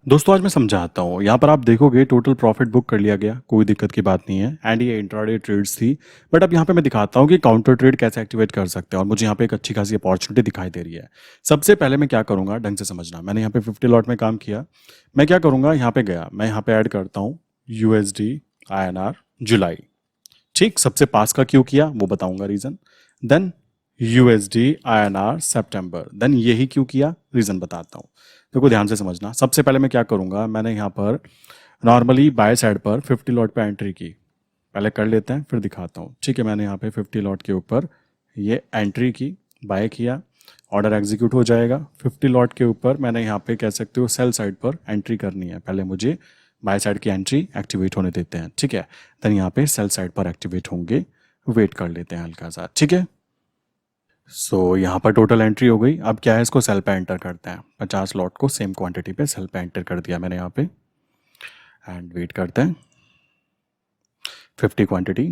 दोस्तों आज मैं समझाता हूँ। यहाँ पर आप देखोगे टोटल प्रॉफिट बुक कर लिया गया, कोई दिक्कत की बात नहीं है। एंड ये इंट्राडे ट्रेड्स थी। बट अब यहाँ पे मैं दिखाता हूँ कि काउंटर ट्रेड कैसे एक्टिवेट कर सकते हैं और मुझे यहाँ पे एक अच्छी खासी अपॉर्चुनिटी दिखाई दे रही है। सबसे पहले मैं क्या करूँगा, ढंग से समझना। मैंने यहाँ पे 50 लॉट में काम किया। मैं क्या करूँगा, यहाँ पे गया, मैं यहाँ पे ऐड करता हूँ USD INR जुलाई। ठीक, सबसे पास का क्यों किया वो बताऊंगा रीजन। देन USD INR सितंबर, देन यही क्यों किया रीजन बताता हूँ। देखो ध्यान से समझना। सबसे पहले मैं क्या करूंगा, मैंने यहाँ पर नॉर्मली बाय साइड पर 50 लॉट पे एंट्री की। पहले कर लेते हैं फिर दिखाता हूँ। ठीक है, मैंने यहाँ पे 50 लॉट के ऊपर ये एंट्री की, बाय किया, ऑर्डर एग्जीक्यूट हो जाएगा। 50 लॉट के ऊपर मैंने यहाँ पे कह सकते हो सेल साइड पर एंट्री करनी है। पहले मुझे बाय साइड की एंट्री एक्टिवेट होने देते हैं। ठीक है, देन यहाँ पे सेल साइड पर एक्टिवेट होंगे, वेट कर लेते हैं हल्का सा। ठीक है, सो यहाँ पर टोटल एंट्री हो गई। अब क्या है, इसको सेल पे एंटर करते हैं। 50 लॉट को सेम क्वांटिटी पे सेल पे एंटर कर दिया मैंने यहाँ पे, एंड वेट करते हैं। 50 क्वांटिटी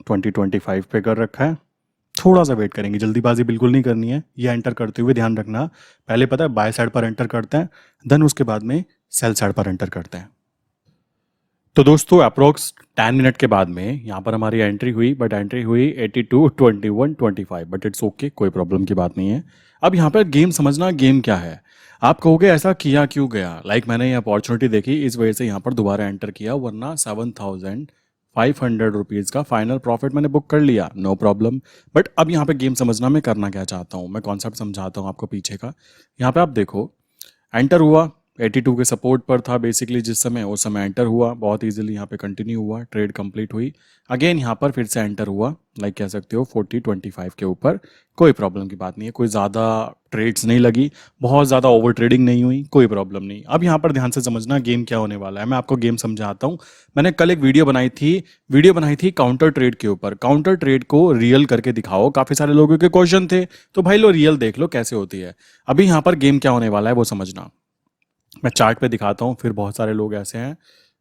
2025 पे कर रखा है। थोड़ा सा वेट करेंगे, जल्दीबाजी बिल्कुल नहीं करनी है। ये एंटर करते हुए ध्यान रखना, पहले पता है बाय साइड पर एंटर करते हैं, देन उसके बाद में सेल साइड पर एंटर करते हैं। तो दोस्तों अप्रोक्स 10 मिनट के बाद में यहाँ पर हमारी एंट्री हुई, बट एंट्री हुई 82, 21, 25, बट इट्स ओके, कोई प्रॉब्लम की बात नहीं है। अब यहाँ पर गेम समझना, गेम क्या है। आप कहोगे ऐसा किया क्यों गया, मैंने ये अपॉर्चुनिटी देखी इस वजह से यहाँ पर दोबारा एंटर किया, वरना 7,500 रुपीज़ का फाइनल प्रॉफिट मैंने बुक कर लिया, नो प्रॉब्लम। बट अब यहाँ पे गेम समझना, मैं करना क्या चाहता हूँ, मैं कॉन्सेप्ट समझाता हूँ आपको पीछे का। यहाँ पे आप देखो, एंटर हुआ 82 के सपोर्ट पर था बेसिकली जिस समय, उस समय एंटर हुआ, बहुत इजीली यहाँ पे कंटिन्यू हुआ, ट्रेड कंप्लीट हुई। अगेन यहाँ पर फिर से एंटर हुआ, कह सकते हो 40-25 के ऊपर, कोई प्रॉब्लम की बात नहीं है, कोई ज़्यादा ट्रेड्स नहीं लगी, बहुत ज़्यादा ओवर ट्रेडिंग नहीं हुई, कोई प्रॉब्लम नहीं। अब यहाँ पर ध्यान से समझना गेम क्या होने वाला है, मैं आपको गेम समझाता हूँ। मैंने कल एक वीडियो बनाई थी काउंटर ट्रेड के ऊपर। काउंटर ट्रेड को रियल करके दिखाओ, काफ़ी सारे लोगों के क्वेश्चन थे, तो भाई लो रियल देख लो कैसे होती है। अभी यहाँ पर गेम क्या होने वाला है वो समझना। मैं चार्ट पे दिखाता हूँ, फिर बहुत सारे लोग ऐसे हैं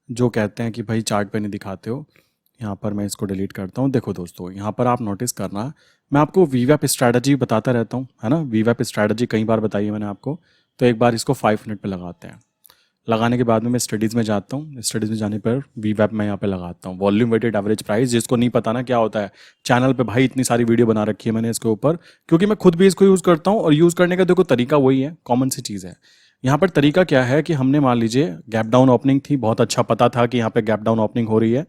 जो कहते हैं कि भाई चार्ट पे नहीं दिखाते हो। यहाँ पर मैं इसको डिलीट करता हूँ। देखो दोस्तों, यहाँ पर आप नोटिस करना, मैं आपको वीवैप स्ट्रैटेजी बताता रहता हूँ, है ना। वीवैप स्ट्रैटेजी कई बार बताई है मैंने आपको। तो एक बार इसको 5 मिनट पे लगाते हैं। लगाने के बाद में मैं स्टडीज़ में जाता हूँ। स्टडीज़ में जाने पर वीवैप मैं यहाँ पे लगाता हूँ, वॉल्यूम वेटेड एवरेज प्राइस। जिसको नहीं पता ना क्या होता है, चैनल पे भाई इतनी सारी वीडियो बना रखी है मैंने इसके ऊपर, क्योंकि मैं खुद भी इसको यूज़ करता हूँ। और यूज़ करने का देखो तरीका वही है, कॉमन सी चीज़ है। यहाँ पर तरीका क्या है कि हमने मान लीजिए गैप डाउन ओपनिंग थी, बहुत अच्छा पता था कि यहाँ पे गैप डाउन ओपनिंग हो रही है,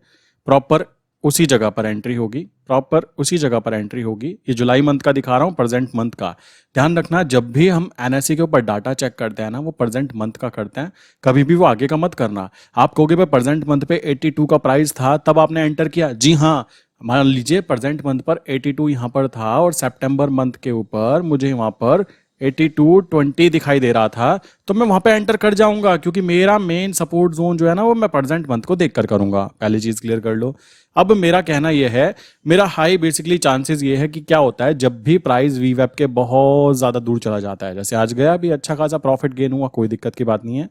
प्रॉपर उसी जगह पर एंट्री होगी, प्रॉपर उसी जगह पर एंट्री होगी। ये जुलाई मंथ का दिखा रहा हूँ, प्रेजेंट मंथ का। ध्यान रखना, जब भी हम एनएससी के ऊपर डाटा चेक करते हैं ना, वो प्रेजेंट मंथ का करते हैं, कभी भी वो आगे का मत करना। आप कहोगे भाई प्रेजेंट मंथ पे 82 का प्राइस था तब आपने एंटर किया, जी हाँ। मान लीजिए प्रेजेंट मंथ पर 82 यहाँ पर था और सितंबर मंथ के ऊपर मुझे वहां पर 82.20 दिखाई दे रहा था, तो मैं वहां पे एंटर कर जाऊंगा, क्योंकि मेरा मेन सपोर्ट जोन जो है ना वो मैं प्रेजेंट मंथ को देखकर करूंगा। पहली चीज क्लियर कर लो। अब मेरा कहना यह है, मेरा हाई बेसिकली चांसेस ये है कि क्या होता है, जब भी प्राइस वीवैप के बहुत ज्यादा दूर चला जाता है, जैसे आज गया भी अच्छा खासा प्रॉफिट गेन हुआ, कोई दिक्कत की बात नहीं है।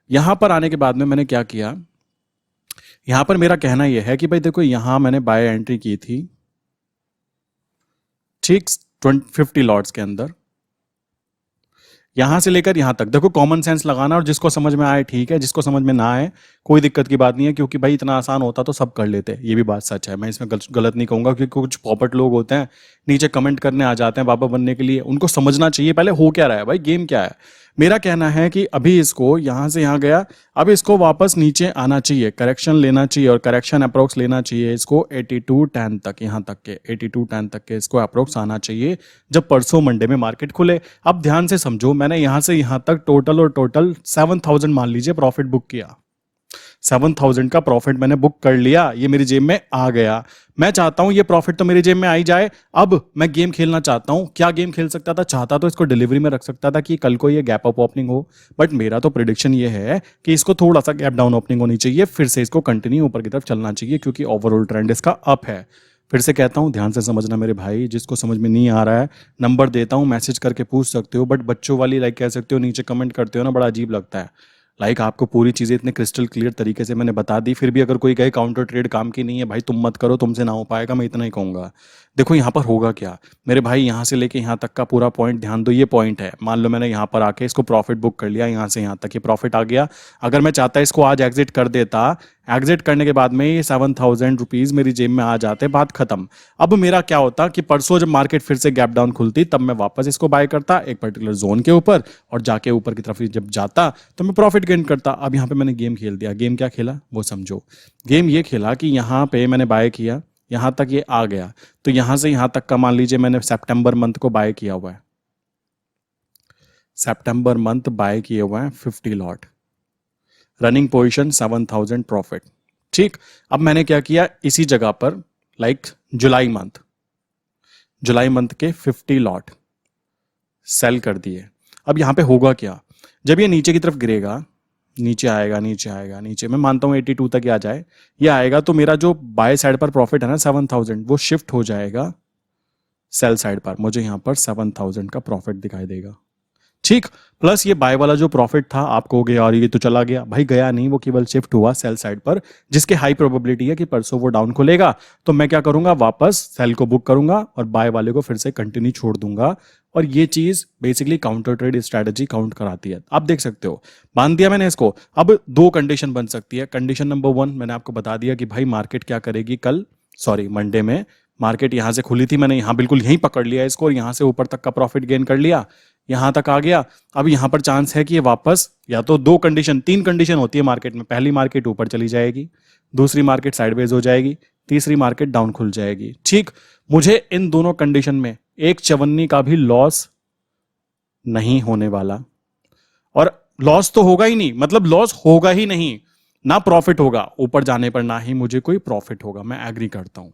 यहां पर आने के बाद में मैंने क्या किया, यहां पर मेरा कहना यह है कि भाई देखो, यहां मैंने बाय एंट्री की थी, ठीक, 50 लॉट्स के अंदर। यहां से लेकर यहां तक देखो, कॉमन सेंस लगाना, और जिसको समझ में आए ठीक है, जिसको समझ में ना आए कोई दिक्कत की बात नहीं है, क्योंकि भाई इतना आसान होता तो सब कर लेते, ये भी बात सच है। मैं इसमें गलत नहीं कहूंगा, क्योंकि कुछ पॉपट लोग होते हैं नीचे कमेंट करने आ जाते हैं बाबा बनने के लिए, उनको समझना चाहिए पहले हो क्या रहा है, भाई गेम क्या है। मेरा कहना है कि अभी इसको यहां से यहां गया, अब इसको वापस नीचे आना चाहिए, करेक्शन लेना चाहिए, और करेक्शन अप्रोक्स लेना चाहिए इसको 82.10 तक, यहां तक के 82.10 तक के इसको अप्रोक्स आना चाहिए, जब परसों मंडे में मार्केट खुले। अब ध्यान से समझो, मैंने यहां से यहां तक टोटल 7,000 मान लीजिए प्रॉफिट बुक किया। 7,000 का प्रॉफिट मैंने बुक कर लिया, ये मेरी जेब में आ गया। मैं चाहता हूं ये प्रॉफिट तो मेरी जेब में आ ही जाए। अब मैं गेम खेलना चाहता हूं। क्या गेम खेल सकता था, चाहता तो इसको डिलीवरी में रख सकता था कि कल को ये गैप अप ओपनिंग हो, बट मेरा तो प्रिडिक्शन ये है कि इसको थोड़ा सा गैप डाउन ओपनिंग होनी चाहिए, फिर से इसको कंटिन्यू ऊपर की तरफ चलना चाहिए, क्योंकि ओवरऑल ट्रेंड इसका अप है। फिर से कहता हूं, ध्यान से समझना मेरे भाई, जिसको समझ में नहीं आ रहा है नंबर देता हूं, मैसेज करके पूछ सकते हो, बट बच्चों वाली कह सकते हो नीचे कमेंट करते हो ना, बड़ा अजीब लगता है। लाइक आपको पूरी चीज़ें इतने क्रिस्टल क्लियर तरीके से मैंने बता दी, फिर भी अगर कोई कहे काउंटर ट्रेड काम की नहीं है भाई, तुम मत करो, तुमसे ना हो पाएगा, मैं इतना ही कहूँगा। देखो यहाँ पर होगा क्या मेरे भाई, यहाँ से लेके यहाँ तक का पूरा पॉइंट ध्यान दो। ये पॉइंट है, मान लो मैंने यहाँ पर आके इसको प्रॉफिट बुक कर लिया, यहाँ से यहाँ तक ये प्रॉफिट आ गया। अगर मैं चाहता इसको आज एग्जिट कर देता, एग्जिट करने के बाद में ये 7,000 रुपीज़ मेरी जेब में आ जाते, बात खत्म। अब मेरा क्या होता कि परसों जब मार्केट फिर से गैप डाउन खुलती तब मैं वापस इसको बाय करता एक पर्टिकुलर जोन के ऊपर, और जाके ऊपर की तरफ जब जाता तो मैं प्रॉफिट गेन करता। अब यहाँ पे मैंने गेम खेल दिया। गेम क्या खेला वो समझो। गेम ये खेला कि यहाँ पे मैंने बाय किया, यहाँ तक ये आ गया, तो यहाँ से यहाँ तक का मान लीजिए मैंने सितंबर मंथ को बाय किया हुआ है, सितंबर मंथ बाय किए हुए हैं 50 लॉट, रनिंग पोजीशन 7,000 प्रॉफिट। ठीक, अब मैंने क्या किया इसी जगह पर, लाइक जुलाई मंथ के 50 लॉट सेल कर दिए। अब यहां पे होगा क्या, जब ये नीचे की तरफ गिरेगा, नीचे आएगा, नीचे मैं मानता हूं 82 तक आ जाए, ये आएगा तो मेरा जो बाय साइड पर प्रॉफिट है ना 7,000, वो शिफ्ट हो जाएगा सेल साइड पर। मुझे यहां पर 7,000 का प्रॉफिट दिखाई देगा। ठीक, प्लस ये बाय वाला जो प्रॉफिट था आप कहोगे यार ये तो चला गया, भाई गया नहीं, वो केवल शिफ्ट हुआ सेल साइड पर, जिसके हाई प्रोबेबिलिटी है कि परसों वो डाउन खुलेगा। तो मैं क्या करूंगा, वापस सेल को बुक करूंगा और बाय वाले को फिर से कंटिन्यू छोड़ दूंगा। और ये चीज basically counter trade strategy count कराती है। आप देख सकते हो, मान दिया मैंने इसको। अब दो कंडीशन बन सकती है। कंडीशन नंबर 1 मैंने आपको बता दिया कि भाई मार्केट क्या करेगी कल, सॉरी मंडे में मार्केट यहां से खुली थी, मैंने यहां बिल्कुल यहीं पकड़ लिया इसको और यहां से ऊपर तक का प्रॉफिट गेन कर लिया, यहां तक आ गया। अब यहां पर चांस है कि ये वापस, या तो दो कंडीशन, तीन कंडीशन होती है मार्केट में। पहली मार्केट ऊपर चली जाएगी, दूसरी मार्केट साइडवेज हो जाएगी, तीसरी मार्केट डाउन खुल जाएगी। ठीक, मुझे इन दोनों कंडीशन में एक चवन्नी का भी लॉस नहीं होने वाला, और लॉस तो होगा ही नहीं, मतलब लॉस होगा ही नहीं, ना प्रॉफिट होगा ऊपर जाने पर, ना ही मुझे कोई प्रॉफिट होगा, मैं एग्री करता हूं।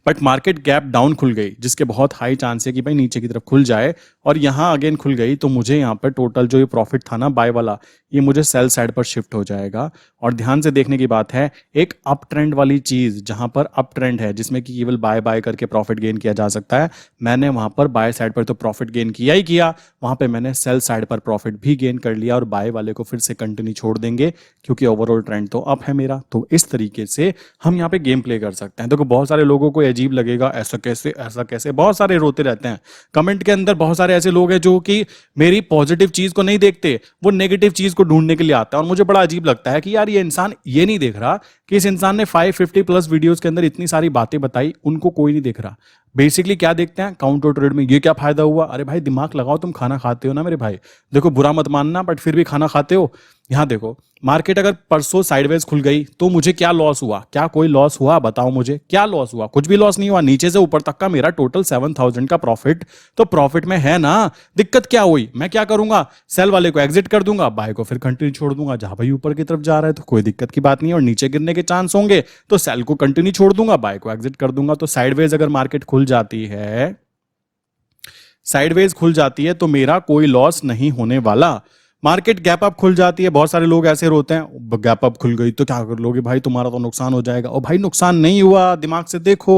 बट मार्केट गैप डाउन खुल गई, जिसके बहुत हाई चांस है कि भाई नीचे की तरफ खुल जाए, और यहां अगेन खुल गई, तो मुझे यहां पर टोटल जो ये प्रॉफिट था ना बाय वाला, ये मुझे सेल साइड पर शिफ्ट हो जाएगा। और ध्यान से देखने की बात है, एक अप ट्रेंड वाली चीज जहां पर अप ट्रेंड है जिसमें कि केवल बाय बाय करके प्रॉफिट गेन किया जा सकता है, मैंने वहां पर बाय साइड पर तो प्रॉफिट गेन किया ही किया, वहां पर मैंने सेल साइड पर प्रॉफिट भी गेन कर लिया, और बाय वाले को फिर से कंटिन्यू छोड़ देंगे क्योंकि ओवरऑल ट्रेंड तो अप है मेरा। तो इस तरीके से हम यहाँ पे गेम प्ले कर सकते हैं। देखो बहुत सारे लोगों को अजीब लगेगा, ऐसा कैसे, बहुत सारे रोते रहते हैं कमेंट के अंदर। बहुत सारे ऐसे लोग हैं जो कि मेरी पॉजिटिव चीज को नहीं देखते, वो नेगेटिव चीज को ढूंढने के लिए आता है। और मुझे बड़ा अजीब लगता है कि यार ये इंसान ये नहीं देख रहा कि इस इंसान ने 550 प्लस वीडियोस के अंदर इतनी सारी बातें बताई, उनको कोई नहीं देख रहा। बेसिकली क्या देखते हैं, काउंटर ट्रेड में ये क्या फायदा हुआ। अरे भाई दिमाग लगाओ, तुम खाना खाते हो ना मेरे भाई, देखो बुरा मत मानना बट फिर भी खाना खाते हो। यहां देखो मार्केट अगर परसों साइडवेज खुल गई तो मुझे क्या लॉस हुआ, क्या कोई लॉस हुआ, बताओ मुझे क्या लॉस हुआ। कुछ भी लॉस नहीं हुआ, नीचे से ऊपर तक का मेरा टोटल 7,000 का प्रॉफिट तो प्रॉफिट में है ना। दिक्कत क्या हुई, मैं क्या करूंगा, सेल वाले को एग्जिट कर दूंगा, बाय को फिर कंटिन्यू छोड़ दूंगा। जहां भाई ऊपर की तरफ जा रहा है तो कोई दिक्कत की बात नहीं है, और नीचे गिरने के चांस होंगे तो सेल को कंटिन्यू छोड़ दूंगा, बाय को एग्जिट कर दूंगा। तो साइडवेज अगर मार्केट खुल जाती है, साइडवेज खुल जाती है तो मेरा कोई लॉस नहीं होने वाला। मार्केट गैप अप खुल जाती है, बहुत सारे लोग ऐसे रोते हैं गैप अप खुल गई तो क्या कर लोगे भाई, तुम्हारा तो नुकसान हो जाएगा। और भाई नुकसान नहीं हुआ, दिमाग से देखो,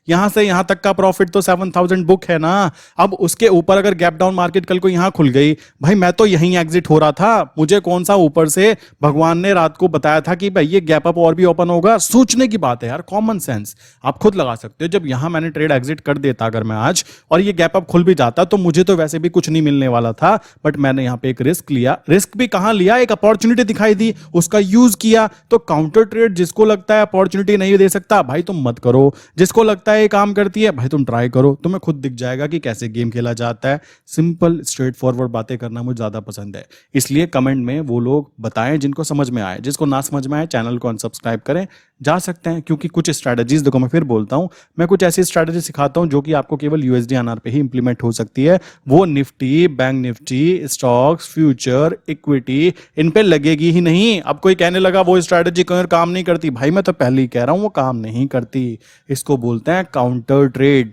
यहां से यहां तक का प्रॉफिट तो 7,000 बुक है ना। अब उसके ऊपर अगर गैप डाउन मार्केट कल को यहां खुल गई, भाई मैं तो यहीं एग्जिट हो रहा था, मुझे कौन सा ऊपर से भगवान ने रात को बताया था कि भाई ये गैप अप और भी ओपन होगा। सोचने की बात है यार, कॉमन सेंस आप खुद लगा सकते हो। जब यहां मैंने ट्रेड एग्जिट कर देता अगर मैं आज, और ये गैप अप खुल भी जाता, तो मुझे तो वैसे भी कुछ नहीं मिलने वाला था, बट मैंने यहां पे एक रिस्क लिया। रिस्क भी कहां लिया, एक अपॉर्चुनिटी दिखाई दी, उसका यूज किया। तो काउंटर ट्रेड जिसको लगता है अपॉर्चुनिटी नहीं दे सकता, भाई तुम मत करो। जिसको लगता है ये काम करती है, भाई तुम ट्राई करो, तुम्हें खुद दिख जाएगा कि कैसे गेम खेला जाता है। सिंपल स्ट्रेट फॉरवर्ड बातें करना मुझे ज्यादा पसंद है, इसलिए कमेंट में वो लोग बताएं जिनको समझ में आए। जिसको ना समझ में आए चैनल को अनसब्सक्राइब करें, जा सकते हैं। क्योंकि कुछ स्ट्रैटेजीज, देखो मैं फिर बोलता हूं, मैं कुछ ऐसी स्ट्रैटेजी सिखाता हूं जो कि आपको केवल यूएसडी आरआर पे ही इंप्लीमेंट हो सकती है। वो Nifty, bank Nifty, stocks, future, equity, इन पे लगेगी ही नहीं। अब कोई कहने लगा वो स्ट्रैटेजी काम नहीं करती, भाई मैं तो पहले ही कह रहा हूं वो काम नहीं करती। इसको बोलते हैं काउंटर ट्रेड।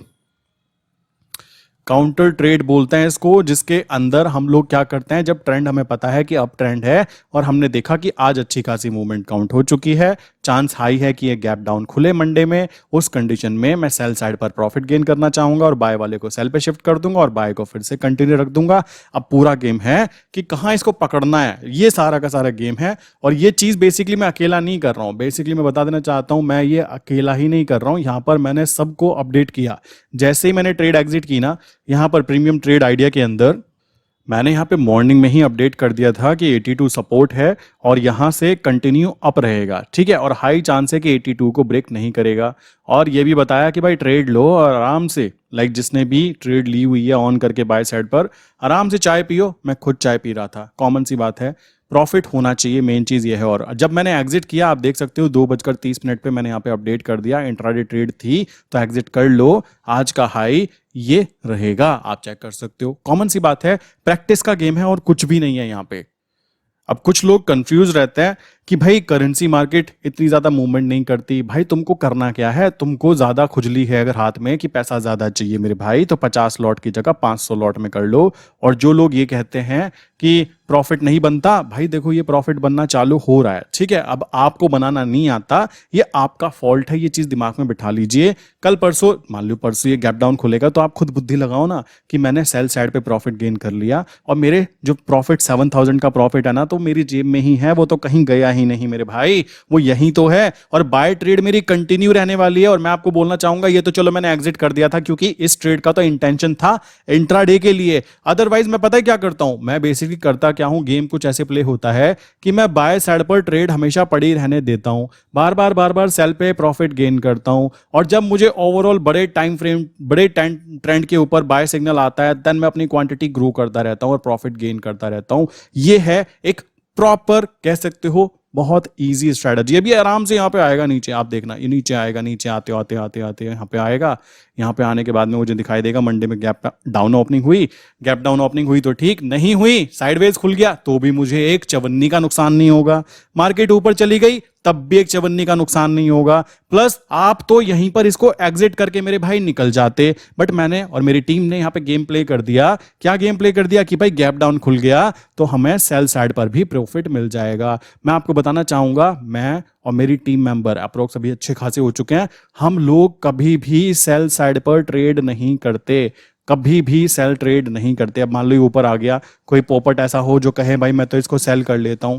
काउंटर ट्रेड बोलते हैं इसको, जिसके अंदर हम लोग क्या करते हैं, जब ट्रेंड हमें पता है कि अब ट्रेंड है और हमने देखा कि आज अच्छी खासी मूवमेंट काउंट हो चुकी है, चांस हाई है कि ये गैप डाउन खुले मंडे में, उस कंडीशन में मैं सेल साइड पर प्रॉफिट गेन करना चाहूंगा और बाय वाले को सेल पे शिफ्ट कर दूंगा और बाय को फिर से कंटिन्यू रख दूंगा। अब पूरा गेम है कि कहां इसको पकड़ना है, ये सारा का सारा गेम है। और ये चीज बेसिकली मैं अकेला नहीं कर रहा हूं, बेसिकली मैं बता देना चाहता हूं, मैं ये अकेला ही नहीं कर रहा हूं, यहां पर मैंने सबको अपडेट किया। जैसे ही मैंने ट्रेड एग्जिट की ना, यहां पर प्रीमियम ट्रेड आइडिया के अंदर मैंने यहाँ पे मॉर्निंग में ही अपडेट कर दिया था कि 82 सपोर्ट है और यहाँ से कंटिन्यू अप रहेगा, ठीक है, और हाई चांस है कि 82 को ब्रेक नहीं करेगा। और ये भी बताया कि भाई ट्रेड लो और आराम से, लाइक जिसने भी ट्रेड ली हुई है ऑन करके बाय साइड पर, आराम से चाय पियो। मैं खुद चाय पी रहा था, कॉमन सी बात है, प्रॉफिट होना चाहिए, मेन चीज ये है। और जब मैंने एग्जिट किया, आप देख सकते हो 2:30 पे मैंने यहाँ पे अपडेट कर दिया, इंट्राडे ट्रेड थी तो एग्जिट कर लो, आज का हाई ये रहेगा, आप चेक कर सकते हो। कॉमन सी बात है, प्रैक्टिस का गेम है और कुछ भी नहीं है यहाँ पे। अब कुछ लोग कंफ्यूज रहते हैं कि भाई करेंसी मार्केट इतनी ज्यादा मूवमेंट नहीं करती, भाई तुमको करना क्या है, तुमको ज्यादा खुजली है अगर हाथ में कि पैसा ज्यादा चाहिए मेरे भाई, तो 50 लॉट की जगह 500 लॉट में कर लो। और जो लोग ये कहते हैं कि प्रॉफिट नहीं बनता, भाई देखो ये प्रॉफिट बनना चालू हो रहा है, ठीक है। अब आपको बनाना नहीं आता, ये आपका फॉल्ट है, ये चीज दिमाग में बिठा लीजिए। कल परसों, मान लो परसों ये गैप डाउन खुलेगा तो आप खुद बुद्धि लगाओ ना कि मैंने सेल साइड पे प्रॉफिट गेन कर लिया और मेरे जो प्रॉफिट 7000 का प्रॉफिट है ना, तो मेरी जेब में ही है, वो तो कहीं गया ही नहीं मेरे भाई, वो यहीं तो है। और बाय ट्रेड मेरी कंटिन्यू रहने वाली है। और मैं आपको बोलना चाहूंगा, ये तो चलो मैंने एग्जिट कर दिया था क्योंकि इस ट्रेड का तो इंटेंशन था इंट्राडे के लिए, अदरवाइज मैं पता है क्या करता हूं, मैं बेसिकली करता क्या हूं, गेम कुछ ऐसे प्ले होता है कि मैं बाय साइड पर ट्रेड हमेशा पड़ी रहने देता हूं, बार बार सेल पे प्रॉफिट गेन करता हूं। और जब मुझे ओवरऑल बड़े टाइम फ्रेम, बड़े ट्रेंड के ऊपर बाय सिग्नल आता है, देन मैं अपनी क्वांटिटी ग्रो करता रहता हूं और प्रॉफिट गेन करता रहता हूं। ये है एक प्रॉपर, कह सकते हो बहुत इजी स्ट्रेटजी। अभी आराम से यहाँ पे आएगा नीचे, आप देखना ये नीचे आएगा, नीचे आते आते आते आते यहाँ पे आएगा। यहाँ पे आने के बाद में मुझे दिखाई देगा मंडे में गैप डाउन ओपनिंग हुई, गैप डाउन ओपनिंग हुई तो ठीक, नहीं हुई साइडवेज खुल गया तो भी मुझे एक चवन्नी का नुकसान नहीं होगा। मार्केट ऊपर चली गई तब भी एक चवन्नी का नुकसान नहीं होगा। प्लस आप तो यहीं पर इसको एग्जिट करके मेरे भाई निकल जाते, बट मैंने और मेरी टीम ने यहाँ पे गेम प्ले कर दिया। क्या गेम प्ले कर दिया कि भाई गैप डाउन खुल गया तो हमें सेल साइड पर भी प्रॉफिट मिल जाएगा। मैं आपको बताना चाहूंगा, मैं और मेरी टीम मेंबर अप्रोक्स अभी अच्छे खासे हो चुके हैं, हम लोग कभी भी सेल साइड पर ट्रेड नहीं करते, कभी भी सेल ट्रेड नहीं करते। अब मान लो ये ऊपर आ गया, कोई पोपट ऐसा हो जो कहे भाई मैं तो इसको सेल कर लेता हूं,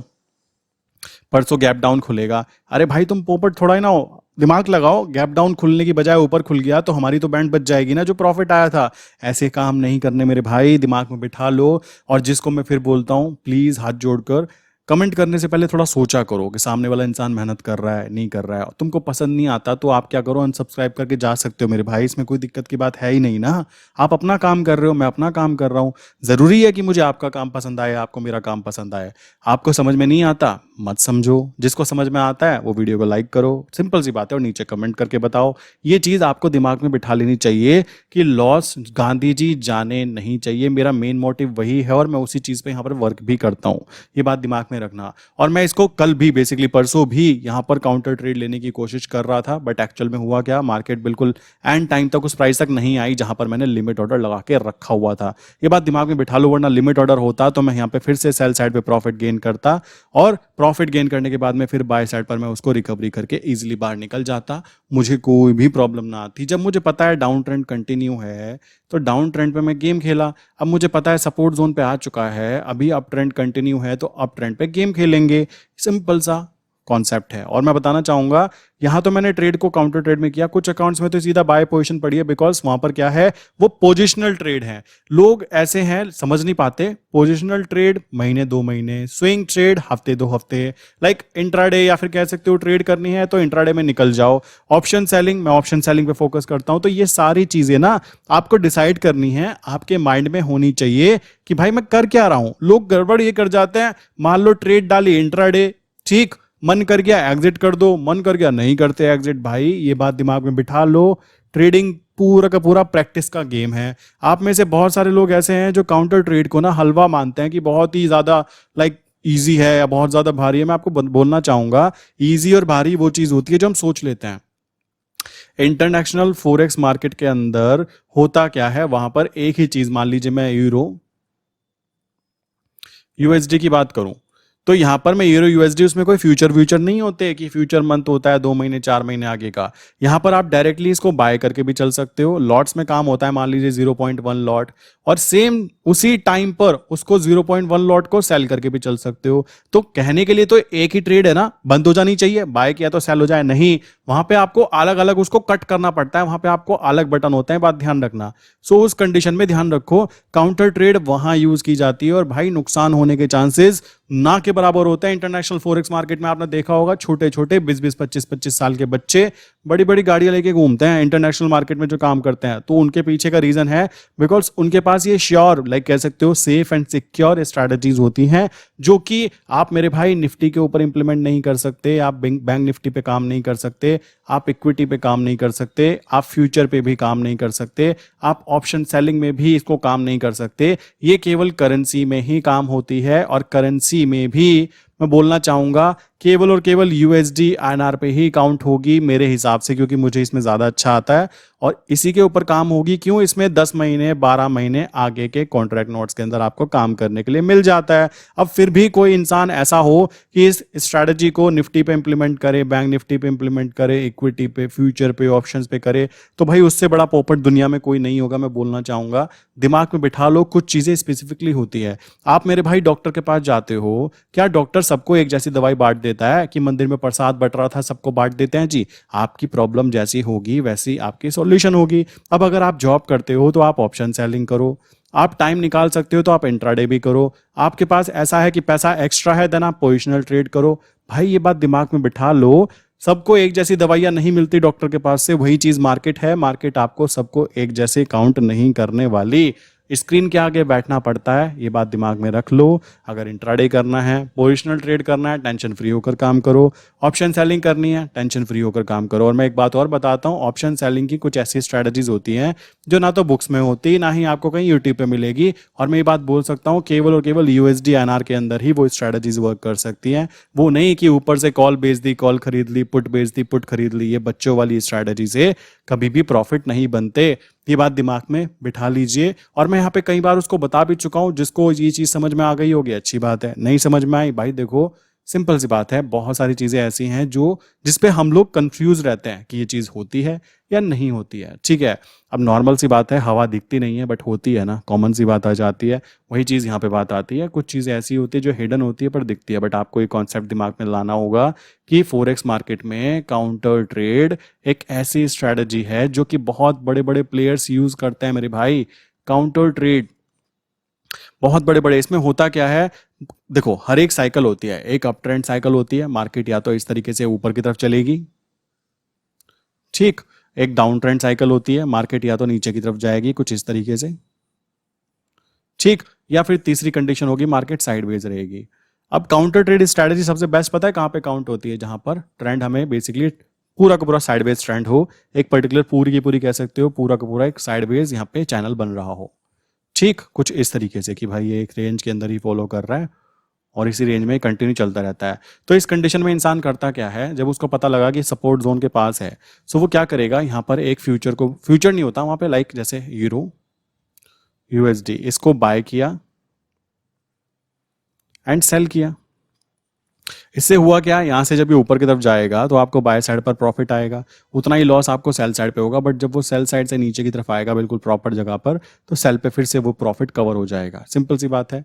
परसों गैप डाउन खुलेगा, अरे भाई तुम पोपट थोड़ा ही ना हो, दिमाग लगाओ, गैप डाउन खुलने की बजाय ऊपर खुल गया तो हमारी तो बैंड बच जाएगी ना जो प्रॉफिट आया था। ऐसे काम नहीं करने मेरे भाई, दिमाग में बिठा लो। और जिसको मैं फिर बोलता हूं, प्लीज हाथ जोड़कर कमेंट करने से पहले थोड़ा सोचा करो कि सामने वाला इंसान मेहनत कर रहा है नहीं कर रहा है। तुमको पसंद नहीं आता तो आप क्या करो, अनसब्सक्राइब करके जा सकते हो मेरे भाई, इसमें कोई दिक्कत की बात है ही नहीं ना। आप अपना काम कर रहे हो, मैं अपना काम कर रहा हूं। जरूरी है कि मुझे आपका काम पसंद आए, आपको मेरा काम पसंद आए। आपको समझ में नहीं आता मत समझो, जिसको समझ में आता है वो वीडियो को लाइक करो, सिंपल सी बात है, और नीचे कमेंट करके बताओ। ये चीज आपको दिमाग में बिठा लेनी चाहिए कि लॉस गांधी जी जाने नहीं चाहिए, मेरा मेन मोटिव वही है और मैं उसी चीज पे यहाँ पर वर्क भी करता हूँ, ये बात दिमाग में रखना। और मैं इसको कल भी, बेसिकली परसों भी यहाँ पर काउंटर ट्रेड लेने की कोशिश कर रहा था, बट एक्चुअल में हुआ क्या, मार्केट बिल्कुल एंड टाइम तक उस प्राइस तक नहीं आई जहां पर मैंने लिमिट ऑर्डर लगा के रखा हुआ था। ये बात दिमाग में बिठा लो, वरना लिमिट ऑर्डर होता तो मैं यहाँ पे फिर से सेल साइड पे प्रॉफिट गेन करता और प्रॉफिट गेन करने के बाद में फिर बाय साइड पर मैं उसको रिकवरी करके इजीली बाहर निकल जाता, मुझे कोई भी प्रॉब्लम ना आती। जब मुझे पता है डाउन ट्रेंड कंटिन्यू है तो डाउन ट्रेंड पे मैं गेम खेला। अब मुझे पता है सपोर्ट जोन पे आ चुका है, अभी अप ट्रेंड कंटिन्यू है तो अप ट्रेंड पे गेम खेलेंगे, सिंपल सा कॉन्सेप्ट है। और मैं बताना चाहूंगा, यहां तो मैंने ट्रेड को काउंटर ट्रेड में किया, कुछ अकाउंट्स में तो सीधा बाय पोजीशन पड़ी है, बिकॉज वहां पर क्या है, वो पोजिशनल ट्रेड है। लोग ऐसे हैं समझ नहीं पाते, पोजिशनल ट्रेड महीने 2 महीने, स्विंग ट्रेड हफ्ते 2 हफ्ते, लाइक इंट्राडे या फिर कह सकते हो ट्रेड करनी है तो इंट्राडे में निकल जाओ। ऑप्शन सेलिंग, मैं ऑप्शन सेलिंग पे फोकस करता हूं। तो ये सारी चीजें ना आपको डिसाइड करनी है, आपके माइंड में होनी चाहिए कि भाई मैं कर क्या रहा हूं। लोग गड़बड़ ये कर जाते हैं, मान लो ट्रेड डाली इंट्राडे, ठीक, मन कर गया एग्जिट कर दो, मन कर गया नहीं करते एग्जिट। भाई ये बात दिमाग में बिठा लो, ट्रेडिंग पूरा का पूरा प्रैक्टिस का गेम है। आप में से बहुत सारे लोग ऐसे हैं जो काउंटर ट्रेड को ना हलवा मानते हैं कि बहुत ही ज्यादा लाइक इजी है या बहुत ज्यादा भारी है। मैं आपको बोलना चाहूंगा, इजी और भारी वो चीज होती है जो हम सोच लेते हैं। इंटरनेशनल फोरेक्स मार्केट के अंदर होता क्या है, वहां पर एक ही चीज, मान लीजिए मैं यूरो यूएसडी की बात करूं, तो यहां पर मैं यूरो यूएसडी, उसमें कोई फ्यूचर नहीं होते कि फ्यूचर मंथ होता है 2 महीने 4 महीने आगे का। यहां पर आप डायरेक्टली इसको बाय करके भी चल सकते हो। लॉट्स में काम होता है, मान लीजिए 0.1 लॉट, और सेम उसी टाइम पर उसको 0.1 लॉट को सेल करके भी चल सकते हो। तो कहने के लिए तो एक ही ट्रेड है ना, बंद हो जानी चाहिए, बाय किया तो सेल हो जाए, नहीं, वहां पे आपको अलग अलग उसको कट करना पड़ता है, वहां पे आपको अलग बटन होते हैं, बात ध्यान रखना। सो उस कंडीशन में ध्यान रखो, काउंटर ट्रेड वहां यूज की जाती है, और भाई नुकसान होने के चांसेस ना के बराबर होता है। इंटरनेशनल फॉरेक्स मार्केट में आपने देखा होगा, छोटे छोटे 20-20 25-25 साल के बच्चे बड़ी बड़ी गाड़ियां लेके घूमते हैं इंटरनेशनल मार्केट में जो काम करते हैं। तो उनके पीछे का रीजन है बिकॉज उनके पास ये श्योर, लाइक कह सकते हो सेफ एंड सिक्योर स्ट्रैटेजीज होती हैं, जो कि आप मेरे भाई निफ्टी के ऊपर इंप्लीमेंट नहीं कर सकते, आप बैंक निफ्टी पे काम नहीं कर सकते, आप इक्विटी पे काम नहीं कर सकते, आप फ्यूचर पे भी काम नहीं कर सकते, आप ऑप्शन सेलिंग में भी इसको काम नहीं कर सकते। ये केवल करेंसी में ही काम होती है, और करेंसी में भी मैं बोलना चाहूंगा केवल और केवल यूएसडी आईएनआर पे ही काउंट होगी मेरे हिसाब से, क्योंकि मुझे इसमें ज्यादा अच्छा आता है, और इसी के ऊपर काम होगी। क्यों? इसमें 10 महीने 12 महीने आगे के कॉन्ट्रैक्ट नोट्स के अंदर आपको काम करने के लिए मिल जाता है। अब फिर भी कोई इंसान ऐसा हो कि इस स्ट्रैटेजी को निफ्टी पे इंप्लीमेंट करे, बैंक निफ्टी पे इंप्लीमेंट करे, इक्विटी पे, फ्यूचर पे, ऑप्शंस पे करे, तो भाई उससे बड़ा पोपट दुनिया में कोई नहीं होगा। मैं बोलना चाहूंगा दिमाग में बिठा लो, कुछ चीजें स्पेसिफिकली होती है। आप मेरे भाई डॉक्टर के पास जाते हो, क्या डॉक्टर सबको एक जैसी दवाई बांट देता है कि मंदिर में प्रसाद बट रहा था सबको बांट देते हैं? जी, आपकी प्रॉब्लम जैसी होगी वैसी आपकी सॉल्यूशन होगी। अब अगर आप जॉब करते हो तो आप ऑप्शन सेलिंग करो, आप टाइम निकाल सकते हो तो आप इंट्राडे भी करो, आपके पास ऐसा है कि पैसा एक्स्ट्रा है देन आप पोजिशनल ट्रेड करो। भाई ये बात दिमाग में बिठा लो, सबको एक जैसी दवाइयां नहीं मिलती डॉक्टर के पास से, वही चीज मार्केट है, मार्केट आपको सबको एक जैसे काउंट नहीं करने वाली। स्क्रीन के आगे बैठना पड़ता है, ये बात दिमाग में रख लो। अगर इंट्राडे करना है, पोजिशनल ट्रेड करना है, टेंशन फ्री होकर काम करो, ऑप्शन सेलिंग करनी है, टेंशन फ्री होकर काम करो। और मैं एक बात और बताता हूँ, ऑप्शन सेलिंग की कुछ ऐसी स्ट्रैटेजीज होती हैं जो ना तो बुक्स में होती, ना ही आपको कहीं यूट्यूब पे मिलेगी, और मैं ये बात बोल सकता हूँ केवल और केवल यूएसडी आईएनआर के अंदर ही वो स्ट्रैटेजीज वर्क कर सकती हैं। वो नहीं कि ऊपर से कॉल बेच दी, कॉल खरीद ली, पुट बेच दी, पुट खरीद ली। ये बच्चों वाली स्ट्रैटेजी से कभी भी प्रॉफिट नहीं बनते, ये बात दिमाग में बिठा लीजिए। और मैं यहाँ पे कई बार उसको बता भी चुका हूँ, जिसको ये चीज समझ में आ गई होगी अच्छी बात है, नहीं समझ में आई भाई देखो सिंपल सी बात है, बहुत सारी चीजें ऐसी हैं जो जिसपे हम लोग कंफ्यूज रहते हैं कि ये चीज होती है या नहीं होती है। ठीक है, अब नॉर्मल सी बात है, हवा दिखती नहीं है बट होती है ना, कॉमन सी बात आ जाती है। वही चीज यहाँ पे बात आती है, कुछ चीजें ऐसी होती है जो हिडन होती है पर दिखती है। बट आपको एक कॉन्सेप्ट दिमाग में लाना होगा कि फॉरेक्स मार्केट में काउंटर ट्रेड एक ऐसी स्ट्रैटेजी है जो कि बहुत बड़े बड़े प्लेयर्स यूज करते हैं मेरे भाई। काउंटर ट्रेड बहुत बड़े बड़े, इसमें होता क्या है देखो, हर एक साइकिल होती है, एक अप ट्रेंड साइकिल होती है, मार्केट या तो इस तरीके से ऊपर की तरफ चलेगी, ठीक, एक डाउन ट्रेंड साइकिल होती है, मार्केट या तो नीचे की तरफ जाएगी कुछ इस तरीके से, ठीक, या फिर तीसरी कंडीशन होगी मार्केट साइडवेज रहेगी। अब काउंटर ट्रेड स्ट्रैटेजी सबसे बेस्ट पता है कहां पे काउंट होती है? जहां पर ट्रेंड हमें बेसिकली पूरा का पूरा साइडवेज ट्रेंड हो, एक पर्टिकुलर पूरी की पूरी कह सकते हो, पूरा का पूरा एक साइडवेज यहाँ पे चैनल बन रहा हो, ठीक, कुछ इस तरीके से कि भाई ये एक रेंज के अंदर ही फॉलो कर रहा है और इसी रेंज में कंटिन्यू चलता रहता है। तो इस कंडीशन में इंसान करता क्या है, जब उसको पता लगा कि सपोर्ट जोन के पास है, सो वो क्या करेगा, यहाँ पर एक फ्यूचर को, फ्यूचर नहीं होता वहां पे, लाइक जैसे यूरो यूएसडी, इसको बाय किया एंड सेल किया। इससे हुआ क्या, यहां से जब ये ऊपर की तरफ जाएगा तो आपको बाय साइड पर प्रॉफिट आएगा, उतना ही लॉस आपको सेल साइड पे होगा। बट जब वो सेल साइड से नीचे की तरफ आएगा बिल्कुल प्रॉपर जगह पर, तो सेल पे फिर से वो प्रॉफिट कवर हो जाएगा। सिंपल सी बात है,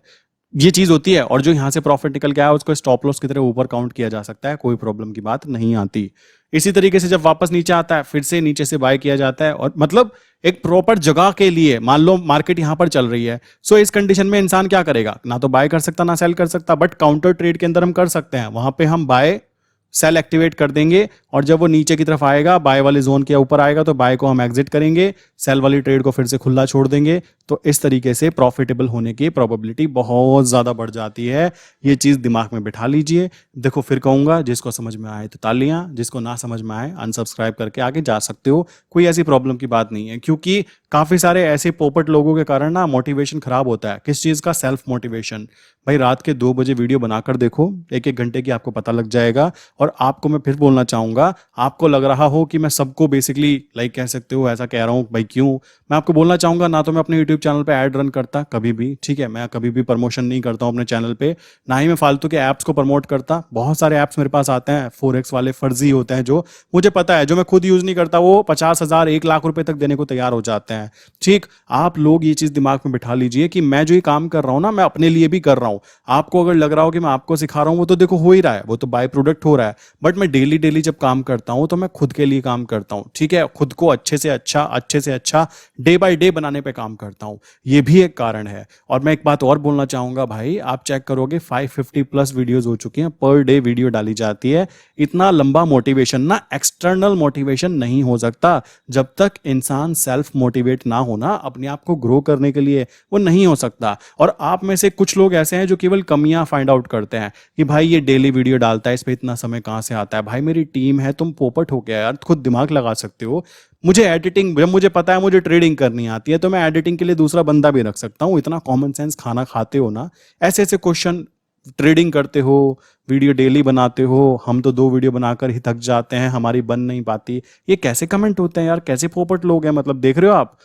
ये चीज होती है। और जो यहां से प्रॉफिट निकल के आया उसको स्टॉप लॉस की तरह ऊपर काउंट किया जा सकता है, कोई प्रॉब्लम की बात नहीं आती। इसी तरीके से जब वापस नीचे आता है फिर से नीचे से बाय किया जाता है, और मतलब एक प्रॉपर जगह के लिए, मान लो मार्केट यहां पर चल रही है, सो इस कंडीशन में इंसान क्या करेगा, ना तो बाय कर सकता ना सेल कर सकता। बट काउंटर ट्रेड के अंदर हम कर सकते हैं, वहां पे हम बाय सेल एक्टिवेट कर देंगे, और जब वो नीचे की तरफ आएगा बाय वाले जोन के ऊपर आएगा तो बाय को हम एग्जिट करेंगे, सेल वाली ट्रेड को फिर से खुला छोड़ देंगे। तो इस तरीके से प्रॉफिटेबल होने की प्रोबेबिलिटी बहुत ज्यादा बढ़ जाती है। ये चीज दिमाग में बिठा लीजिए। देखो फिर कहूंगा, जिसको समझ में आए तो तालियां, जिसको ना समझ में आए अनसब्सक्राइब करके आगे जा सकते हो, कोई ऐसी प्रॉब्लम की बात नहीं है। क्योंकि काफी सारे ऐसे पोपट लोगों के कारण ना मोटिवेशन खराब होता है। किस चीज का? Self motivation. भाई रात के 2 बजे वीडियो बनाकर देखो, 1-1 घंटे की, आपको पता लग जाएगा। और आपको मैं फिर बोलना चाहूंगा, आपको लग रहा हो कि मैं सबको बेसिकली लाइक कह सकते हो ऐसा कह रहा हूँ भाई क्यों, मैं आपको बोलना चाहूंगा ना तो मैं अपने यूट्यूब चैनल पे ऐड रन करता कभी भी, ठीक है, मैं कभी भी प्रमोशन नहीं करता हूँ अपने चैनल पे, ना ही मैं फालतू के ऐप्स को प्रमोट करता। बहुत सारे ऐप्स मेरे पास आते हैं फोरेक्स वाले फर्जी होते हैं, जो मुझे पता है, जो मैं खुद यूज नहीं करता, वो 50,000 1 लाख रुपए तक देने को तैयार हो जाते हैं। ठीक, आप लोग ये चीज दिमाग में बिठा लीजिए कि मैं जो ये काम कर रहा हूं ना, मैं अपने लिए भी कर रहा हूं। आपको अगर लग रहा हो कि मैं आपको सिखा रहा हूं, वो तो देखो हो ही रहा है, वो तो बाय प्रोडक्ट हो रहा है, बट मैं डेली डेली जब काम करता हूं तो मैं खुद के लिए काम करता हूं, ठीक है, खुद को अच्छे से अच्छा डे बाय डे बनाने पे काम करता हूं, ये भी एक कारण है। और मैं एक बात और बोलना चाहूंगा भाई, आप चेक करोगे 550 प्लस वीडियोस हो चुकी हैं, पर डे वीडियो डाली जाती है। इतना लंबा मोटिवेशन ना एक्सटर्नल मोटिवेशन नहीं हो सकता, जब तक इंसान सेल्फ मोटिवेट ना होना अपने आप को ग्रो करने के लिए, वो नहीं हो सकता। और आप में से कुछ लोग ऐसे हैं जो केवल कमियां फाइंड आउट करते हैं कि भाई ये डेली वीडियो डालता है, इस पे इतना समय कहां से आता है। भाई मेरी टीम है, तुम पोपट हो गया यार, खुद दिमाग लगा सकते हो। मुझे एडिटिंग, जब मुझे पता है मुझे ट्रेडिंग करनी आती है, तो मैं एडिटिंग के लिए दूसरा बंदा भी रख सकता हूँ। इतना कॉमन सेंस खाना खाते हो ना, ऐसे ऐसे क्वेश्चन, ट्रेडिंग करते हो, वीडियो डेली बनाते हो, हम तो 2 वीडियो बनाकर ही थक जाते हैं, हमारी बन नहीं पाती, ये कैसे कमेंट होते हैं यार, कैसे पोपट लोग हैं, मतलब देख रहे हो आप।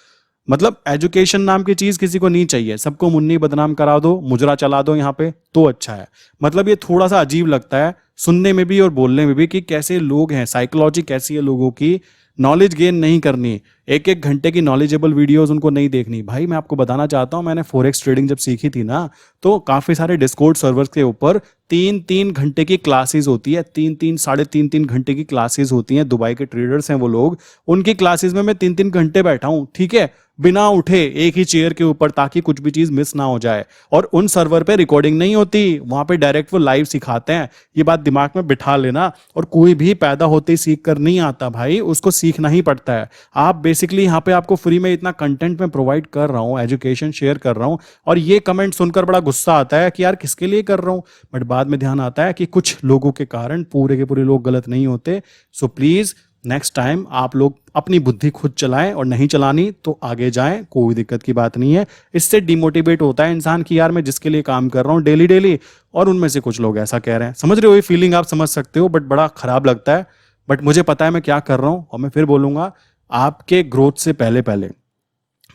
मतलब एजुकेशन नाम की चीज किसी को नहीं चाहिए, सबको मुन्नी बदनाम करा दो, मुजरा चला दो यहाँ पे तो अच्छा है। मतलब ये थोड़ा सा अजीब लगता है सुनने में भी और बोलने में भी कि कैसे लोग हैं, साइकोलॉजी कैसी है लोगों की। नॉलेज गेन नहीं करनी, 1-1 घंटे की नॉलेजेबल वीडियोस उनको नहीं देखनी। भाई मैं आपको बताना चाहता हूं, मैंने फॉरेक्स ट्रेडिंग जब सीखी थी ना, तो काफी सारे डिस्कॉर्ड सर्वर्स के ऊपर 3-3 घंटे की क्लासेस होती है, 3-3 साढ़े 3-3 घंटे की क्लासेस होती हैं। दुबई के ट्रेडर्स हैं वो लोग, उनकी क्लासेस में मैं 3-3 घंटे बैठा हूं, ठीक है, बिना उठे एक ही चेयर के ऊपर, ताकि कुछ भी चीज मिस ना हो जाए। और उन सर्वर पे रिकॉर्डिंग नहीं होती, वहां पे डायरेक्ट वो लाइव सिखाते हैं, ये बात दिमाग में बिठा लेना। और कोई भी पैदा होते ही सीख कर नहीं आता भाई, उसको सीखना ही पड़ता है। आप बेसिकली यहाँ पे आपको फ्री में इतना कंटेंट में प्रोवाइड कर रहा हूँ, एजुकेशन शेयर कर रहा हूँ, और ये कमेंट सुनकर बड़ा गुस्सा आता है कि यार किसके लिए कर रहा हूँ, बट बाद में ध्यान आता है कि कुछ लोगों के कारण पूरे के पूरे लोग गलत नहीं होते। सो प्लीज नेक्स्ट टाइम आप लोग अपनी बुद्धि खुद चलाएं, और नहीं चलानी तो आगे जाएं, कोई दिक्कत की बात नहीं है। इससे डिमोटिवेट होता है इंसान कि यार मैं जिसके लिए काम कर रहा हूं डेली डेली, और उनमें से कुछ लोग ऐसा कह रहे हैं। समझ रहे हो, ये फीलिंग आप समझ सकते हो, बट बड़ा खराब लगता है। बट मुझे पता है मैं क्या कर रहा हूं, और मैं फिर बोलूंगा, आपके ग्रोथ से पहले पहले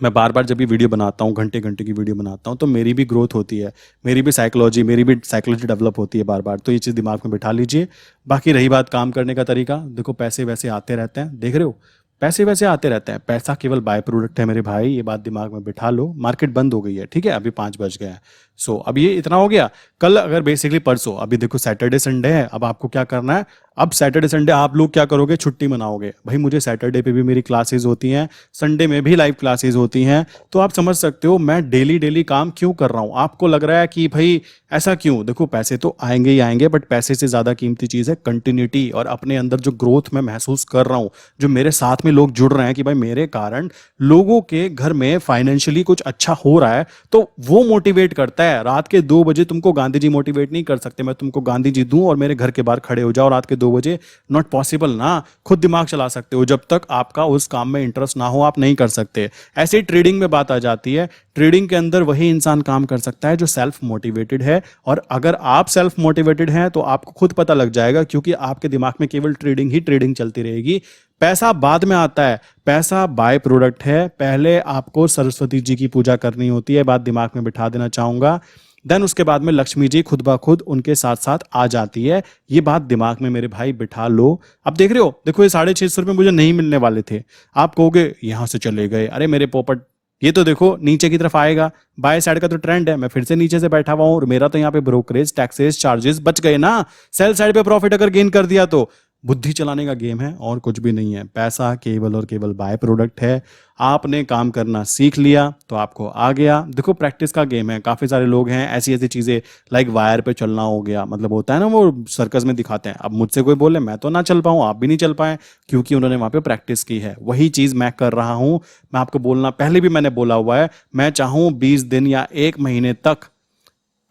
मैं बार बार जब भी वीडियो बनाता हूँ, घंटे घंटे की वीडियो बनाता हूँ, तो मेरी भी ग्रोथ होती है, मेरी भी साइकोलॉजी डेवलप होती है बार बार। तो ये चीज़ दिमाग में बिठा लीजिए। बाकी रही बात काम करने का तरीका, देखो पैसे वैसे आते रहते हैं, देख रहे हो, पैसे वैसे आते रहते हैं, पैसा केवल बाय प्रोडक्ट है मेरे भाई, ये बात दिमाग में बिठा लो। मार्केट बंद हो गई है, ठीक है, अभी 5 बज गए हैं। सो अब ये इतना हो गया। कल अगर बेसिकली परसों, अभी देखो सैटरडे संडे है, अब आपको क्या करना है, अब सैटरडे संडे आप लोग क्या करोगे, छुट्टी मनाओगे। भाई मुझे सैटरडे पे भी मेरी क्लासेस होती हैं, संडे में भी लाइव क्लासेस होती हैं, तो आप समझ सकते हो मैं डेली डेली काम क्यों कर रहा हूं। आपको लग रहा है कि भाई ऐसा क्यों, देखो पैसे तो आएंगे ही आएंगे, बट पैसे से ज्यादा कीमती चीज है कंटिन्यूटी, और अपने अंदर जो ग्रोथ मैं महसूस कर रहा हूं, जो मेरे साथ में लोग जुड़ रहे हैं कि भाई मेरे कारण लोगों के घर में फाइनेंशियली कुछ अच्छा हो रहा है, तो वो मोटिवेट करता है। रात के 2 बजे तुमको गांधी जी मोटिवेट नहीं कर सकते, मैं तुमको गांधी जी दूं और मेरे घर के बाहर खड़े हो जाओ रात के 2 बजे, नॉट पॉसिबल ना। खुद दिमाग चला सकते हो, जब तक आपका उस काम में इंटरेस्ट ना हो आप नहीं कर सकते। ऐसे ही ट्रेडिंग में बात आ जाती है, ट्रेडिंग के अंदर वही इंसान काम कर सकता है जो सेल्फ मोटिवेटेड है। और अगर आप सेल्फ मोटिवेटेड हैं तो आपको खुद पता लग जाएगा, क्योंकि आपके दिमाग में केवल ट्रेडिंग ही ट्रेडिंग चलती रहेगी। पैसा बाद में आता है, पैसा बाय प्रोडक्ट है, पहले आपको सरस्वती जी की पूजा करनी होती है, बात दिमाग में बिठा देना चाहूंगा। देन उसके बाद में लक्ष्मी जी खुद ब खुद उनके साथ साथ आ जाती है, ये बात दिमाग में मेरे भाई बिठा लो। अब देख रहे हो, देखो ये 650 रुपये मुझे नहीं मिलने वाले थे, आप कहोगे यहां से चले गए, अरे मेरे पोपट ये तो देखो नीचे की तरफ आएगा, बाय साइड का तो ट्रेंड है, मैं फिर से नीचे से बैठा हुआ हूं, और मेरा तो यहाँ पे ब्रोकरेज टैक्सेस चार्जेस बच गए ना। सेल साइड पे प्रॉफिट अगर गेन कर दिया तो बुद्धि चलाने का गेम है और कुछ भी नहीं है। पैसा केवल और केवल बाय प्रोडक्ट है। आपने काम करना सीख लिया तो आपको आ गया। देखो प्रैक्टिस का गेम है, काफी सारे लोग हैं ऐसी ऐसी चीजें लाइक वायर पे चलना हो गया, मतलब होता है ना वो सर्कस में दिखाते हैं। अब मुझसे कोई बोले मैं तो ना चल पाऊं, आप भी नहीं चल पाए, क्योंकि उन्होंने वहां पे प्रैक्टिस की है। वही चीज मैं कर रहा हूं। मैं आपको बोलना, पहले भी मैंने बोला हुआ है, मैं चाहूं 20 दिन या 1 महीने तक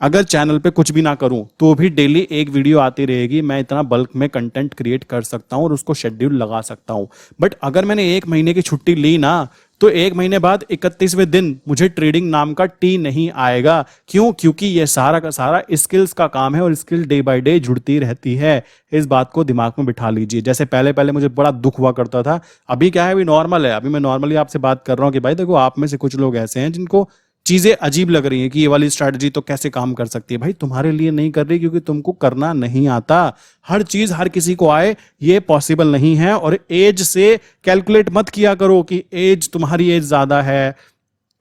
अगर चैनल पे कुछ भी ना करूं तो भी डेली एक वीडियो आती रहेगी। मैं इतना बल्क में कंटेंट क्रिएट कर सकता हूं और उसको शेड्यूल लगा सकता हूं। बट अगर मैंने 1 महीने की छुट्टी ली ना, तो 1 महीने बाद 31वें दिन मुझे ट्रेडिंग नाम का टी नहीं आएगा। क्यों? क्योंकि ये सारा का सारा स्किल्स का काम है और स्किल डे बाय डे जुड़ती रहती है। इस बात को दिमाग में बिठा लीजिए। जैसे पहले पहले मुझे बड़ा दुख हुआ करता था, अभी क्या है, अभी नॉर्मल है। अभी मैं नॉर्मली आपसे बात कर रहा हूँ कि भाई देखो, आप में से कुछ लोग ऐसे हैं जिनको चीजें अजीब लग रही हैं कि ये वाली स्ट्रैटेजी तो कैसे काम कर सकती है। भाई तुम्हारे लिए नहीं कर रही क्योंकि तुमको करना नहीं आता। हर चीज हर किसी को आए ये पॉसिबल नहीं है। और एज से कैलकुलेट मत किया करो कि एज, तुम्हारी एज ज्यादा है,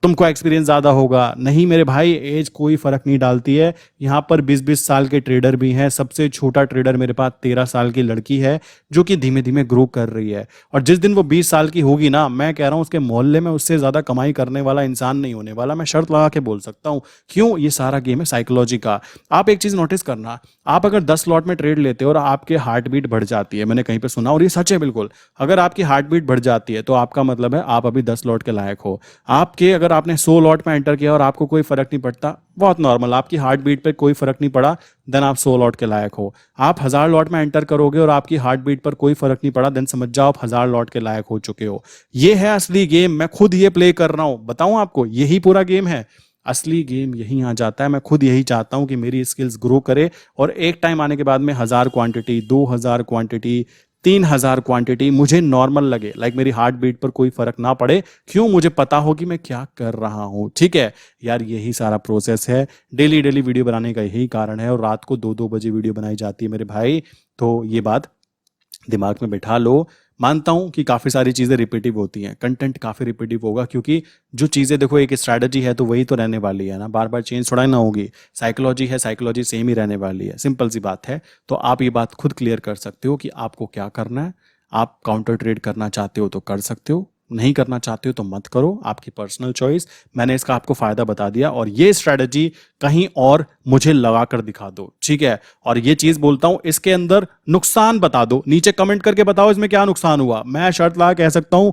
तुमको एक्सपीरियंस ज्यादा होगा। नहीं मेरे भाई, एज कोई फर्क नहीं डालती है। यहाँ पर 20-20 साल के ट्रेडर भी हैं। सबसे छोटा ट्रेडर मेरे पास 13 साल की लड़की है जो कि धीमे धीमे ग्रो कर रही है। और जिस दिन वो 20 साल की होगी ना, मैं कह रहा हूँ उसके मोहल्ले में उससे ज्यादा कमाई करने वाला इंसान नहीं होने वाला। मैं शर्त लगा के बोल सकता हूँ। क्यों? ये सारा गेम है साइकोलॉजी का। आप एक चीज नोटिस करना, आप अगर 10 लॉट में ट्रेड लेते हो और आपके हार्ट बीट बढ़ जाती है, मैंने कहीं पे सुना और ये सच है बिल्कुल, अगर आपकी हार्ट बीट बढ़ जाती है तो आपका मतलब है आप अभी 10 लॉट के लायक हो। आपके अगर आपने 100 लॉट में एंटर किया और आपको कोई फर्क नहीं पड़ता, बहुत नॉर्मल, आपकी हार्ट बीट पे कोई फर्क नहीं पड़ा, देन आप 100 लॉट के लायक हो। आप 1000 लॉट में एंटर करोगे और आपकी हार्ट बीट पर कोई फर्क नहीं पड़ा, देन समझ जाओ आप 1000 लॉट के लायक हो चुके हो। ये है असली गेम। मैं खुद ये प्ले कर रहा हूं, बताऊं आपको, यही पूरा गेम है। असली गेम यहीं आ जाता है। मैं खुद यही चाहता हूं कि मेरी स्किल्स ग्रो करे और एक टाइम आने के बाद में 1000 क्वांटिटी, 2000 क्वांटिटी, 3000 क्वांटिटी मुझे नॉर्मल लगे, लाइक मेरी हार्ट बीट पर कोई फर्क ना पड़े। क्यों? मुझे पता हो कि मैं क्या कर रहा हूं। ठीक है यार, यही सारा प्रोसेस है। डेली डेली वीडियो बनाने का यही कारण है और रात को 2-2 बजे वीडियो बनाई जाती है मेरे भाई। तो ये बात दिमाग में बिठा लो। मानता हूं कि काफी सारी चीजें रिपीटिव होती हैं, कंटेंट काफी रिपीटिव होगा क्योंकि जो चीजें, देखो एक स्ट्रैटेजी है तो वही तो रहने वाली है ना, बार बार चेंज थोड़ा ना होगी। साइकोलॉजी है, साइकोलॉजी सेम ही रहने वाली है, सिंपल सी बात है। तो आप ये बात खुद क्लियर कर सकते हो कि आपको क्या करना है। आप काउंटर ट्रेड करना चाहते हो तो कर सकते हो, नहीं करना चाहते हो तो मत करो, आपकी पर्सनल चॉइस। मैंने इसका आपको फायदा बता दिया और ये स्ट्रैटेजी कहीं और मुझे लगा कर दिखा दो, ठीक है। और ये चीज बोलता हूं, इसके अंदर नुकसान बता दो, नीचे कमेंट करके बताओ इसमें क्या नुकसान हुआ। मैं शर्त लगा कह सकता हूं,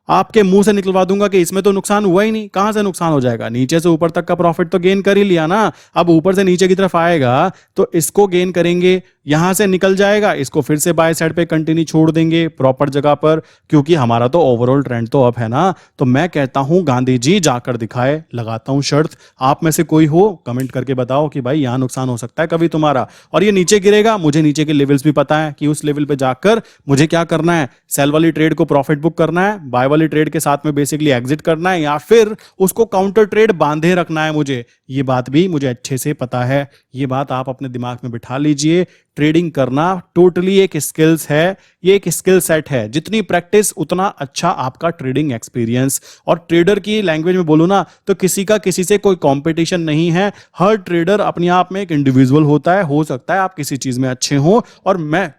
आपके मुंह से निकलवा दूंगा कि इसमें तो नुकसान हुआ ही नहीं। कहां से नुकसान हो जाएगा? नीचे से ऊपर तक का प्रॉफिट तो गेन कर ही लिया ना। अब ऊपर से नीचे की तरफ आएगा तो इसको गेन करेंगे, यहां से निकल जाएगा, इसको फिर से बाय साइड पे कंटिन्यू छोड़ देंगे प्रॉपर जगह पर, क्योंकि हमारा तो ओवरऑल ट्रेंड तो अप है ना। तो मैं कहता हूं गांधी जी जाकर दिखाए, लगाता हूं शर्त। आप में से कोई हो कमेंट करके बताओ कि भाई यहां नुकसान हो सकता है कभी तुम्हारा, और ये नीचे गिरेगा। मुझे नीचे के लेवल्स भी पता है कि उस लेवल पे जाकर मुझे क्या करना है, सेल वाली ट्रेड को प्रॉफिट बुक करना है, बाय वाली ट्रेड के साथ में बेसिकली एग्जिट करना है, या फिर उसको काउंटर ट्रेड बांधे रखना है मुझे। ये बात भी मुझे अच्छे से पता है। ये बात आप अपने दिमाग में बिठा लीजिए। ट्रेडिंग करना टोटली एक स्किल्स है, ये एक स्किल सेट है। जितनी प्रैक्टिस उतना अच्छा आपका ट्रेडिंग एक्सपीरियंस। और ट्रेडर की लैंग्वेज में बोलूं ना तो किसी का किसी से कोई कंपटीशन नहीं है। हर ट्रेडर अपने आप में एक इंडिविजुअल होता है। हो सकता है आप किसी चीज में अच्छे हो और मैं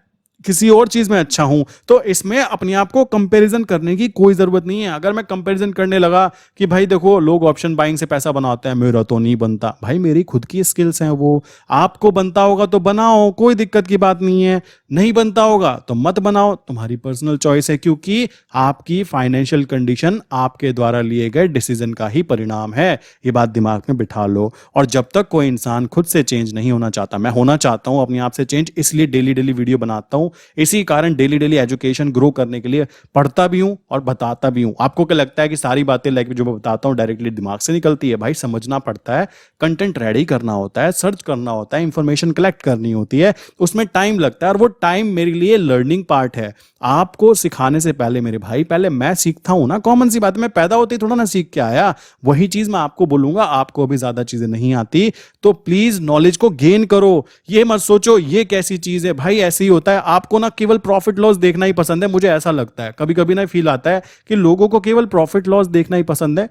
किसी और चीज में अच्छा हूं, तो इसमें अपने आप को कंपैरिजन करने की कोई जरूरत नहीं है। अगर मैं कंपैरिजन करने लगा कि भाई देखो लोग ऑप्शन बाइंग से पैसा बनाते हैं, मेरा तो नहीं बनता, भाई मेरी खुद की स्किल्स हैं वो, आपको बनता होगा तो बनाओ, कोई दिक्कत की बात नहीं है। नहीं बनता होगा तो मत बनाओ, तुम्हारी पर्सनल चॉइस है, क्योंकि आपकी फाइनेंशियल कंडीशन आपके द्वारा लिए गए डिसीजन का ही परिणाम है। ये बात दिमाग में बिठा लो। और जब तक कोई इंसान खुद से चेंज नहीं होना चाहता, मैं होना चाहता हूं अपने आप से चेंज, इसलिए डेली डेली वीडियो बनाता हूं। इसी कारण डेली डेली एजुकेशन ग्रो करने के लिए पढ़ता भी हूं और बताता भी हूं। आपको क्या लगता है कि सारी बातें लाइक जो मैं बताता हूं डायरेक्टली दिमाग से निकलती है? भाई समझना पड़ता है, कंटेंट रेडी करना होता है, सर्च करना होता है, इंफॉर्मेशन कलेक्ट करनी होती है, उसमें टाइम लगता है और वो टाइम मेरे लिए लर्निंग पार्ट है। आपको सिखाने से पहले मेरे भाई पहले मैं सीखता हूं ना, कॉमन सी बात है, मैं पैदा होते ही थोड़ा ना सीख के आया। वही चीज मैं आपको बोलूंगा, आपको अभी ज्यादा चीजें नहीं आती तो प्लीज नॉलेज को गेन करो। ये मत सोचो ये कैसी चीज है, भाई ऐसे ही होता है। आपको ना केवल प्रॉफिट लॉस देखना ही पसंद है, मुझे ऐसा लगता है। कभी कभी ना फील आता है कि लोगों को केवल प्रॉफिट लॉस देखना ही पसंद है,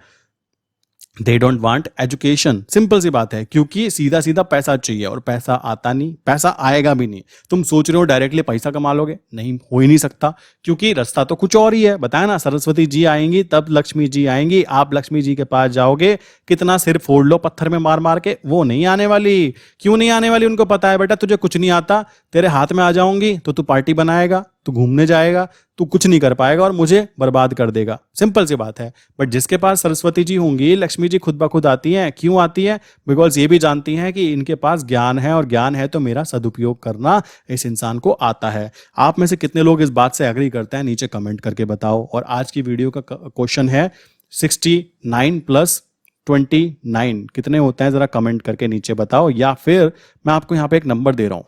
they don't want education. Simple सी बात है, क्योंकि सीधा सीधा पैसा चाहिए और पैसा आता नहीं, पैसा आएगा भी नहीं। तुम सोच रहे हो डायरेक्टली पैसा कमा लोगे, नहीं, हो ही नहीं सकता, क्योंकि रास्ता तो कुछ और ही है। बताया ना, सरस्वती जी आएंगी तब लक्ष्मी जी आएंगी। आप लक्ष्मी जी के पास जाओगे, कितना सिर फोड़ लो पत्थर में मार मार के, वो नहीं आने वाली। क्यों नहीं आने वाली? उनको पता है बेटा तुझे कुछ नहीं आता, तेरे हाथ में आ जाऊंगी तो तू पार्टी बनाएगा, तू घूमने जाएगा, तू कुछ नहीं कर पाएगा और मुझे बर्बाद कर देगा। सिंपल सी बात है। बट जिसके पास सरस्वती जी होंगी, लक्ष्मी जी खुद ब खुद आती हैं। क्यों आती है? बिकॉज ये भी जानती हैं कि इनके पास ज्ञान है, और ज्ञान है तो मेरा सदुपयोग करना इस इंसान को आता है। आप में से कितने लोग इस बात से एग्री करते हैं? नीचे कमेंट करके बताओ। और आज की वीडियो का क्वेश्चन है, 69 प्लस 29 कितने होते हैं, जरा कमेंट करके नीचे बताओ, या फिर मैं आपको यहाँ पे एक नंबर दे रहा हूँ,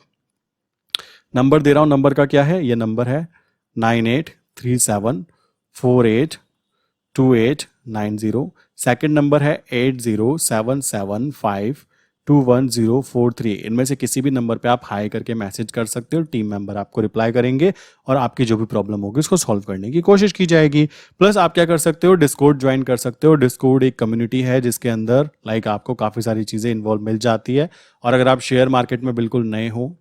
नंबर का क्या है, ये नंबर है 9837482890। सेकंड नंबर है 8077521043। इनमें से किसी भी नंबर पे आप हाई करके मैसेज कर सकते हो, टीम मेंबर आपको रिप्लाई करेंगे और आपकी जो भी प्रॉब्लम होगी उसको सॉल्व करने की कोशिश की जाएगी। प्लस आप क्या कर सकते हो, डिस्कॉर्ड ज्वाइन कर सकते हो। डिस्कॉर्ड एक कम्युनिटी है जिसके अंदर आपको काफ़ी सारी चीज़ें इन्वॉल्व मिल जाती है। और अगर आप शेयर मार्केट में बिल्कुल नए हो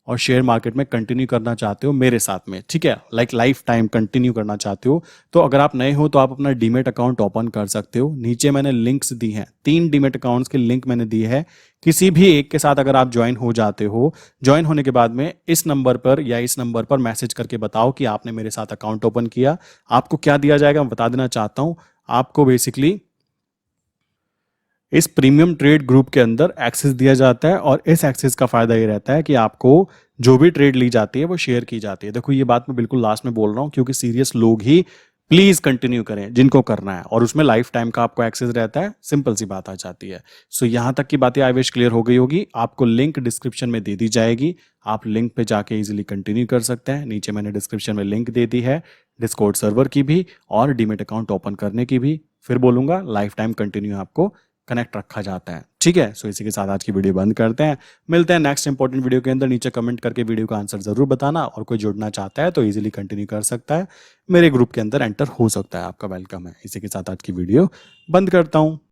और शेयर मार्केट में कंटिन्यू करना चाहते हो मेरे साथ में, ठीक है, लाइफ टाइम कंटिन्यू करना चाहते हो, तो अगर आप नए हो तो आप अपना डीमेट अकाउंट ओपन कर सकते हो। नीचे मैंने लिंक्स दी हैं, 3 डीमेट अकाउंट्स के लिंक मैंने दी है। किसी भी एक के साथ अगर आप ज्वाइन हो जाते हो, ज्वाइन होने के बाद में इस नंबर पर या इस नंबर पर मैसेज करके बताओ कि आपने मेरे साथ अकाउंट ओपन किया। आपको क्या दिया जाएगा मैं बता देना चाहता हूं। आपको बेसिकली इस प्रीमियम ट्रेड ग्रुप के अंदर एक्सेस दिया जाता है और इस एक्सेस का फायदा ये रहता है कि आपको जो भी ट्रेड ली जाती है वो शेयर की जाती है। देखो ये बात मैं बिल्कुल लास्ट में बोल रहा हूँ क्योंकि सीरियस लोग ही प्लीज कंटिन्यू करें जिनको करना है, और उसमें लाइफ टाइम का आपको एक्सेस रहता है। सिंपल सी बात आ जाती है। सो यहां तक की बातें आई विश क्लियर हो गई होगी। आपको लिंक डिस्क्रिप्शन में दे दी जाएगी, आप लिंक पे जाके इजीली कंटिन्यू कर सकते हैं। नीचे मैंने डिस्क्रिप्शन में लिंक दे दी है डिस्कॉर्ड सर्वर की भी और डीमेट अकाउंट ओपन करने की भी। फिर बोलूंगा लाइफ टाइम कंटिन्यू आपको कनेक्ट रखा जाता है, ठीक है। सो इसी के साथ आज की वीडियो बंद करते हैं। मिलते हैं नेक्स्ट इंपॉर्टेंट वीडियो के अंदर। नीचे कमेंट करके वीडियो का आंसर जरूर बताना, और कोई जुड़ना चाहता है तो इजीली कंटिन्यू कर सकता है, मेरे ग्रुप के अंदर एंटर हो सकता है, आपका वेलकम है। इसी के साथ आज की वीडियो बंद करता हूं।